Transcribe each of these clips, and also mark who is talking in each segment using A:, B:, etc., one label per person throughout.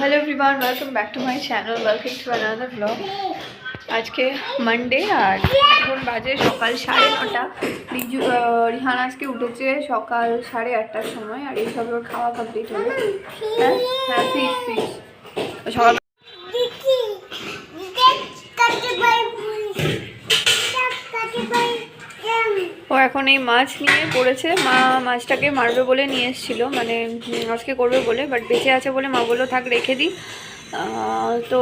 A: Hello everyone, welcome back to my channel, welcome to another vlog. आज के Monday আর এখন বাজে সকাল 9:30। রিহান আজকে উঠেছে সকাল 8:30টার সময় আর এই সব ওর খাওয়া কমপ্লিট হলো। হ্যাঁ হ্যাঁ ফিশ সকাল ও এখন এই মাছ নিয়ে পড়েছে। মা মাছটাকে মারবে বলে নিয়ে এসেছিল, মানে আজকে করবে বলে, বাট বেঁচে আছে বলে মা বললো থাক রেখে দিই। তো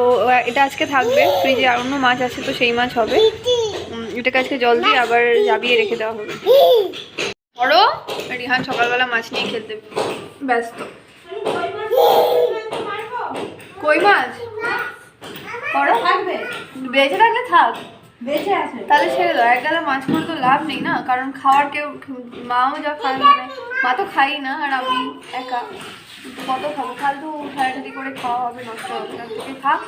A: এটা আজকে থাকবে ফ্রিজে, আর অন্য মাছ আছে তো সেই মাছ হবে। এটাকে আজকে জল দিয়ে আবার জাবিয়ে রেখে দেওয়া হবে। বড় রিহান সকালবেলা মাছ নিয়ে খেলতে ব্যস্ত। কই মাছ বড় থাকবে, বেঁচে থাকলে থাক, বেঁচে আছে তাহলে ছেড়ে দাও। এক গাদা মাছ করে তো লাভ নেই না, কারণ খাওয়ার কেউ, মাও যা খায়, মানে মা তো খাই না আর আমি একা, কত খাবো, ফালতু ঠাড়াঠাড়ি করে খাওয়া হবে, নষ্ট হবে। তার থেকে থাক,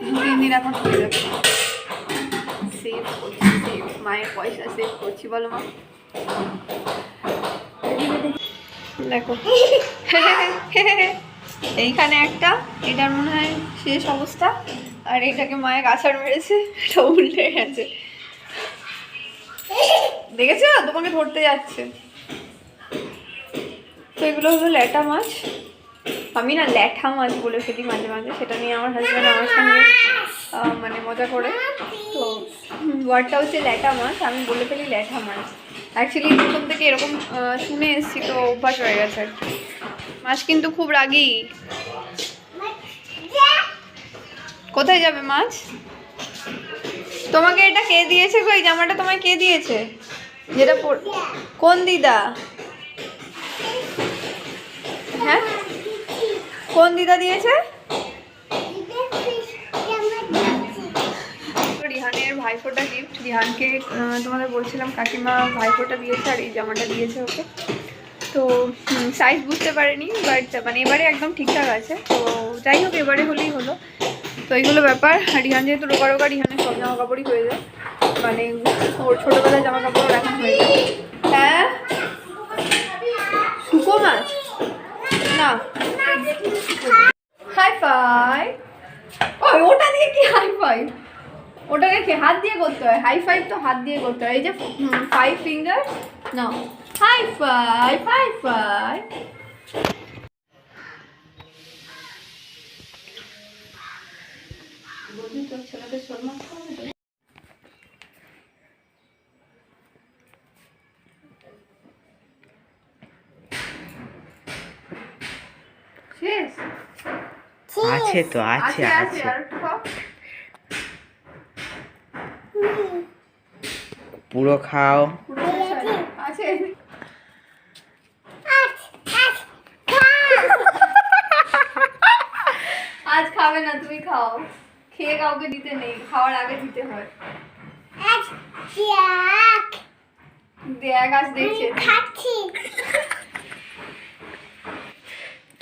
A: 2-3 দিন এখন হয়ে যাবে। সেভ করছি, সেভ, মায়ের পয়সা সেভ করছি, বলো মা। দেখো এইখানে একটা, এটার মনে হয় শেষ অবস্থা, আর এটাকে মায়ের আছাড় মেরেছে, এটা উল্টে গেছে। দেখেছো তোমাকে ধরতে যাচ্ছে। তো এগুলো হলো ল্যাটা মাছ। আমি না ল্যাঠা মাছ বলে ফেলি মাঝে মাঝে, সেটা নিয়ে আমার হাজব্যান্ড আমার সঙ্গে মানে মজা করে। তো ওয়ার্ডটা হচ্ছে ল্যাটা মাছ, আমি বলে ফেলি ল্যাঠা মাছ। অ্যাকচুয়ালি প্রথম থেকে এরকম শুনে এসেছি, তো অভ্যাস হয়ে গেছে আর কি। মাছ কিন্তু খুব রাগী। কোথায় যাবে মাছ? তোমাকে এটা কে দিয়েছে? কই জামাটা তোমায় কে দিয়েছে? যেটা কোন দিদা? হ্যাঁ কোন দিদা দিয়েছে? রিহানের ভাইফোঁটা গিফট। রিহানকে তোমাদের বলছিলাম কাকিমা ভাইফোঁটা দিয়েছে আর এই জামাটা দিয়েছে ওকে। তো সাইজ বুঝতে পারিনি, বাট মানে এবারে একদম ঠিকঠাক আছে। তো যাই হোক, এবারে হলেই হলো। তো এইগুলো ব্যাপার। রিহান যেহেতু রোগা রোগা, রিহানের সব জামা কাপড়ই হয়ে যায়, মানে ওর ছোটোবেলার জামা কাপড় এখন হয়ে যায়। হ্যাঁ শুকো মাছ না, হাই ফাই। ওটা দিয়ে কি হাই ফাই? ওটাকে কি হাত দিয়ে করতে হয়? হাই ফাইভ তো হাত দিয়ে করতে হয়। এই যে 5 ফিঙ্গার না, হাই ফাই, হাই ফাই। বলছি তোর ছেলেদের শোল মাছ খাওয়াবে তো? শেষ
B: আছে তো, আছে আছে,
A: আর একটু খাও।
B: পুরো খাও।
A: আছে আজ খাবে না, তুমি খাও। খেয়ে কাউকে দিতে নেই, খাওয়ার আগে দিতে হয়। দেখ আজ দেখছে খাচ্ছি।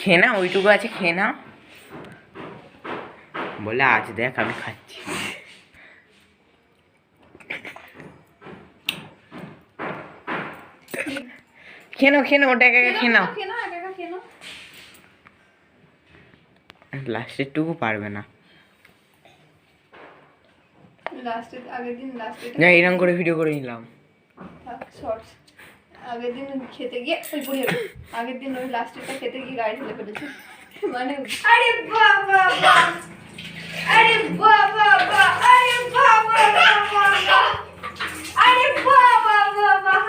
B: খেয়ে না, ওইটুকু আছে, খেয়ে না বলে আজ দেখ আমি খাচ্ছি। খেয়ে নাও, ওটা একা একা খেয়ে নাও। লাস্টের টুকু পারবে না। এরকম করে ভিডিও করে নিলাম।
A: আগের দিন খেতে গিয়ে আগের দিন ওই লাস্টেরটা খেতে গিয়ে গাড়ি ঠেলে ফেলেছে, মানে আরে বাবা, আরে বাবা, আরে বাবা, আরে বাবা বাবা।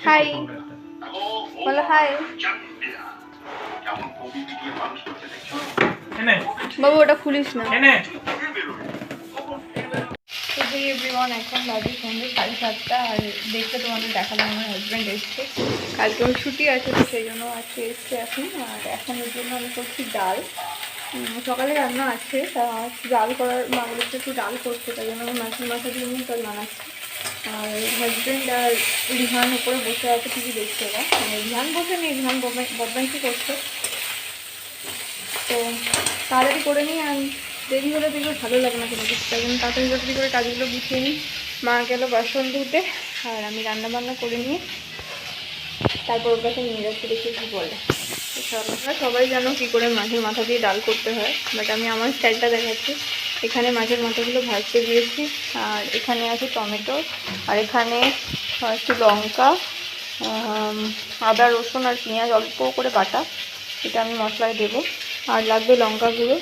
A: হাই বলো, হাই বাবু, ওটা খুলিস না। হেই এভরিওয়ান, এখন বাজে সন্ধ্যে 7:30 আর দেখতে তোমাদের দেখালাম আমার হাজব্যান্ড এসছে। কালকে ওর ছুটি আছে তো সেই জন্য আজকে এসছে এখন। আর এখন ওর জন্য আমি করছি ডাল। সকালে রান্না আছে, তা ডাল করার মা বলেছে একটু ডাল করতে, তাই জন্য আমি মাছের মাথা দিয়ে নিয়ে তাই বানাচ্ছি। আর হাজব্যান্ড আর রিহান উপরে বসে আছে, টিভি দেখছে ওরা। মানে রিহান বসে নেই, রিহান বদমাইশি করছে। তো তাড়াতাড়ি করে নিই, আর দেরি হলে দেখলে ভালো লাগে না কোনো কিছু, তাই জন্য তাড়াতাড়ি করে কাজগুলো গুছিয়ে নিই। মা গেল বাসন ধুতে, আর আমি রান্না বান্না করে নিয়ে তারপর ওর কাছে নিয়ে যাচ্ছি, দেখি কী বলে। সবাই জানো কী করে মাছের মাথা দিয়ে ডাল করতে হয়, বাট আমি আমার স্টাইলটা দেখাচ্ছি। এখানে মাছের মাথাগুলো ভাজতে দিয়েছি, আর এখানে আছে টমেটো, আর এখানে একটু লঙ্কা, আদা রসুন আর পেঁয়াজ অল্প করে বাটা, এটা আমি মশলায় দেবো। আর লাগবে লঙ্কা গুঁড়ো,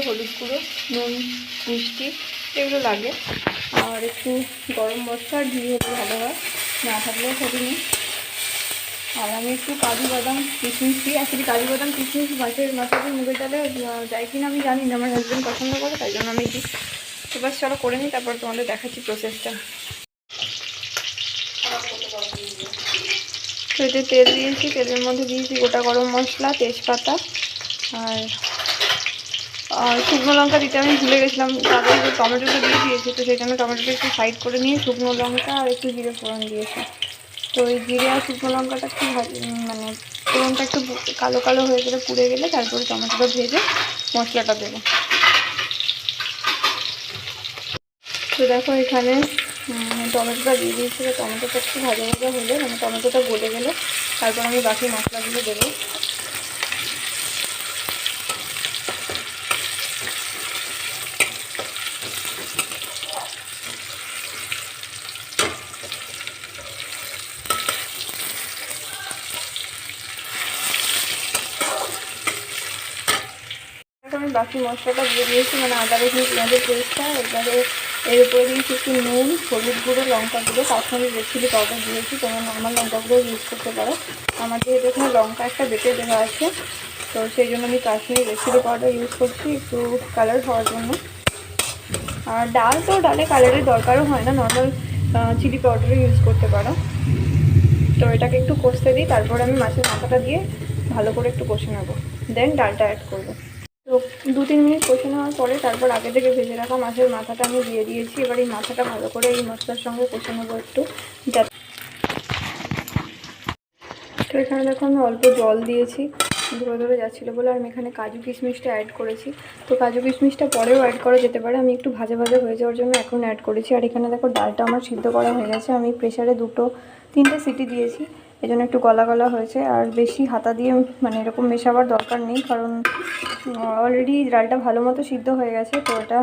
A: হলুদ গুঁড়ো, নুন, মিষ্টি এগুলো লাগে। আর একটু গরম মশলা আর ঘি হলে ভালো হয়, না থাকলেও ক্ষতি নেই। আর আমি একটু কাজু বাদাম কিশমিশ দিই। অ্যাকচুয়ালি কাজু বাদাম কিশমিশ মাছের মাথা দিয়ে মুগের ডালে যায় কিনা আমি জানি না, আমার হাজব্যান্ড পছন্দ করে তাই জন্য আমি দিই। তো বাস চলো করে নিই, তারপর তোমাদের দেখাচ্ছি প্রসেসটা। তো এতে তেল দিয়েছি, তেলের মধ্যে দিয়েছি গোটা গরম মশলা, তেজপাতা, আর শুকনো লঙ্কা দিতে আমি ভুলে গেছিলাম। তারপরে যে টমেটোটা দিয়ে দিয়েছি, তো সেই জন্য টমেটোটা একটু সাইড করে নিয়ে শুকনো লঙ্কা আর একটু জিরে ফোড়ন দিয়েছি। তো এই জিরে আর শুকনো লঙ্কাটা একটু মানে ফোড়নটা একটু কালো কালো হয়ে গেলে, পুড়ে গেলে তারপরে টমেটোটা ভেজে মশলাটা দেবো। তো দেখো এখানে টমেটোটা দিয়ে দিয়েছি, টমেটোটা একটু ভাজা ভাজা হলে, মানে টমেটোটা গলে গেলে তারপর আমি বাকি মশলাগুলো দেবো। আমি বাকি মশলাটা দিয়ে দিয়েছি, মানে আদা রসুন পেঁয়াজের পেস্টটা। এবারে এর উপরে দিয়েছি একটু নুন, হলুদ গুঁড়ো, লঙ্কা গুঁড়ো, কাশ্মীরি রেড চিলি পাউডার দিয়েছি। তোমরা নর্মাল লঙ্কা গুঁড়ো ইউজ করতে পারো। আমার যেহেতু এখানে লঙ্কা একটা বেটে দেওয়া আছে, তো সেই জন্য আমি Kashmiri red chilli powder use করছি একটু কালার হওয়ার জন্য। আর ডালে কালারের দরকারও হয় না, নর্মাল চিলি পাউডারও ইউজ করতে পারো। তো এটাকে একটু কষতে দিই, তারপরে আমি মাছের মাথাটা দিয়ে ভালো করে একটু কষে নেবো, দেন ডালটা অ্যাড করবো। তো 2-3 মিনিট কষে নেওয়ার পরে তারপর আগে থেকে ভেজে রাখা মাছের মাথাটা আমি দিয়ে দিয়েছি। এবার এই মাথাটা ভালো করে এই মশলার সঙ্গে কষে নেবো একটু। তো এখানে দেখো আমি অল্প জল দিয়েছি, ধরে ধরে যাচ্ছিলো বলে। আমি এখানে কাজু কিশমিশটা অ্যাড করেছি। তো কাজু কিশমিশটা পরেও অ্যাড করা যেতে পারে, আমি একটু ভাজা ভাজা হয়ে যাওয়ার জন্য এখন অ্যাড করেছি। আর এখানে দেখো ডালটা আমার সিদ্ধ করা হয়ে গেছে, আমি প্রেশারে 2-3টে সিটি দিয়েছি, এই জন্য একটু গলা গলা হয়েছে। আর বেশি হাতা দিয়ে মানে এরকম মেশাবার দরকার নেই, কারণ অলরেডি ডালটা ভালো মতো সিদ্ধ হয়ে গেছে। তো এটা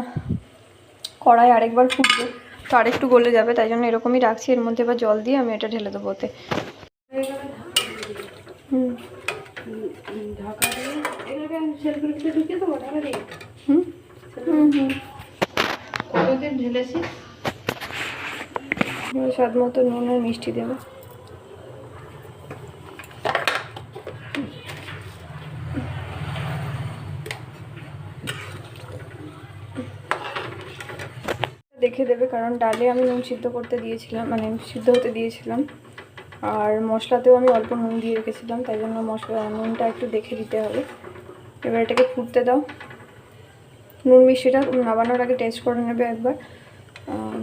A: কড়াই আরেকবার ফুটবে, তো আরেকটু গলে যাবে, তাই জন্য এরকমই রাখছি। এর মধ্যে এবার জল দিয়ে আমি এটা ঢেলে দেবো ওতে। স্বাদ মতো নুন আর মিষ্টি দেবো। দেখে দেবে, কারণ ডালে আমি নুন সিদ্ধ করতে দিয়েছিলাম, মানে সিদ্ধ হতে দিয়েছিলাম। আর মশলাতেও আমি অল্প নুন দিয়ে রেখেছিলাম, তাই জন্য নুনটা একটু দেখে দিতে হবে। এবার এটাকে ফুটতে দাও। নুন মিষ্টিটা নামানোর আগে টেস্ট করে নেবে একবার।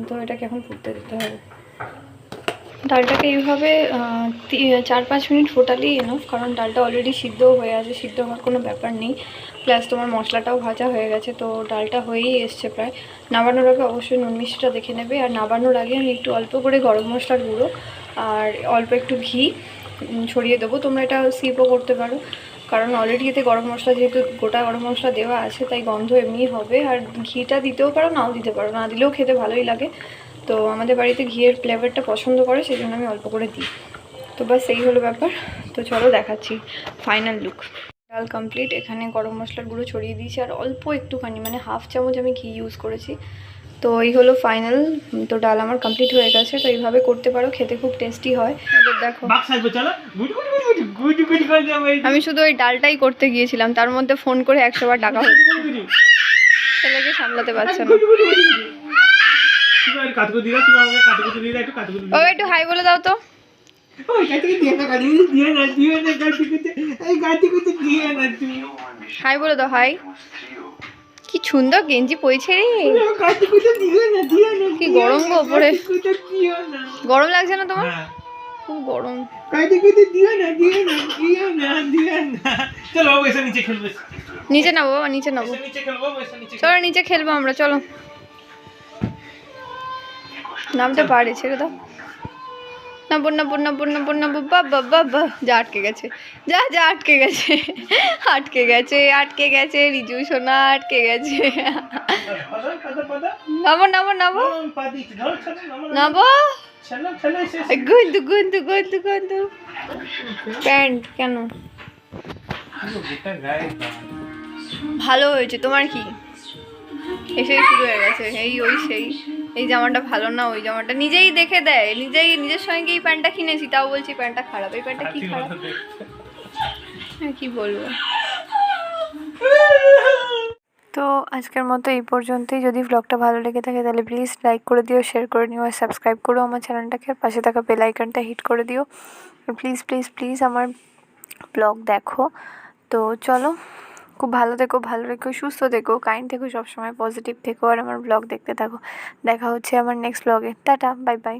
A: তো এটাকে এখন ফুটতে দিতে হবে। ডালটাকে এইভাবে 4-5 মিনিট ফোটালেই এনাফ, কারণ ডালটা অলরেডি সিদ্ধও হয়ে আছে, সিদ্ধ হওয়ার কোনো ব্যাপার নেই। প্লাস তোমার মশলাটাও ভাজা হয়ে গেছে, তো ডালটা হয়েই এসছে প্রায়। নামানোর আগে অবশ্যই নুন মিষ্টিটা দেখে নেবে। আর নামানোর আগে আমি একটু অল্প করে গরম মশলার গুঁড়ো আর অল্প একটু ঘি ছড়িয়ে দেবো। তোমরা এটা স্কিপও করতে পারো, কারণ অলরেডি এতে গরম মশলা, যেহেতু গোটা গরম মশলা দেওয়া আছে, তাই গন্ধ এমনি হবে। আর ঘিটা দিতেও পারো, নাও দিতে পারো, না দিলেও খেতে ভালোই লাগে। তো আমাদের বাড়িতে ঘিয়ের ফ্লেভারটা পছন্দ করে, সেই জন্য আমি অল্প করে দিই। তো বাস এই হলো ব্যাপার। তো চলো দেখাচ্ছি ফাইনাল লুক। ডাল কমপ্লিট। এখানে গরম মশলার গুঁড়ো ছড়িয়ে দিয়েছি, আর অল্প একটুখানি মানে হাফ চামচ আমি ঘি ইউজ করেছি। তো এই হলো ফাইনাল। তো ডাল আমার কমপ্লিট হয়ে গেছে। তো এইভাবে করতে পারো, খেতে খুব টেস্টি হয়। দেখো আমি শুধু ওই ডালটাই করতে গিয়েছিলাম, তার মধ্যে ফোন করে 100 বার ডাকা হচ্ছে, ছেলেকে সামলাতে পারছে না।
C: একটু কাটকুটি দিয়ে দাও, তুমি আমাকে কাটকুটি দিয়ে দাও, একটু কাটকুটি দিয়ে
A: ও
C: দাও।
A: একটু হাই বলে দাও তো।
C: ওই কাটকুটি দিয়ে না, কাটকুটি দিয়ে না, কাটকুটি, এই কাটকুটি দিয়ে না তুমি।
A: হাই বলে দাও, হাই। কি সুন্দর গেঞ্জি পরেছে রে।
C: কাটকুটি দিয়ে না,
A: কি গরম গো ওপরে।
C: কাটকুটি দিও না।
A: গরম লাগছে না তোমার?
C: হ্যাঁ।
A: খুব গরম।
C: কাটকুটি দিও না, দিও না। চলো বাবু এসে নিচে খেলবো।
A: নিচে নামো বাবা, নিচে নামো।
C: এসে নিচে খেলবো, এসে নিচে
A: চলো নিচে খেলবো আমরা, চলো। নামতে পারে, ছেড়ে দাও। নাবো নাবো নাবো নাবো নাবো, বাবা বাবা। যা আটকে গেছে, যা যা আটকে গেছে, আটকে গেছে, আটকে গেছে, রিজু সোনা আটকে গেছে। নামো নামো নামো নামো। গন্ধু গন্ধু গন্ধু গন্ধু। প্যান্ট কেন? ভালো হয়েছে, তোমার কি? এসেই শুরু হয়ে গেছে এই ওই সেই। এই জামাটা ভালো না, ওই জামাটা নিজেই দেখে দেয়, নিজের সঙ্গে এই প্যান্টটা কিনেছি, তাও বলছি প্যান্টটা খারাপ। এই প্যান্টটা কি খারাপ? হ্যাঁ কি বলবো। তো আজকের মতো এই পর্যন্তই। যদি ব্লগটা ভালো লেগে থাকে তাহলে প্লিজ লাইক করে দিও, শেয়ার করে নিও, আর সাবস্ক্রাইব করো আমার চ্যানেলটাকে, আর পাশে থাকা বেল আইকনটা হিট করে দিও। আর প্লিজ প্লিজ প্লিজ আমার ব্লগ দেখো। তো চলো, খুব ভালো থেকো, ভালো রেখো, সুস্থ থেকো, কাইন্ড থেকো, সবসময় পজিটিভ থেকো, আর আমার ব্লগ দেখতে থাকো। দেখা হচ্ছে আমার নেক্সট ব্লগে। Tata, bye bye.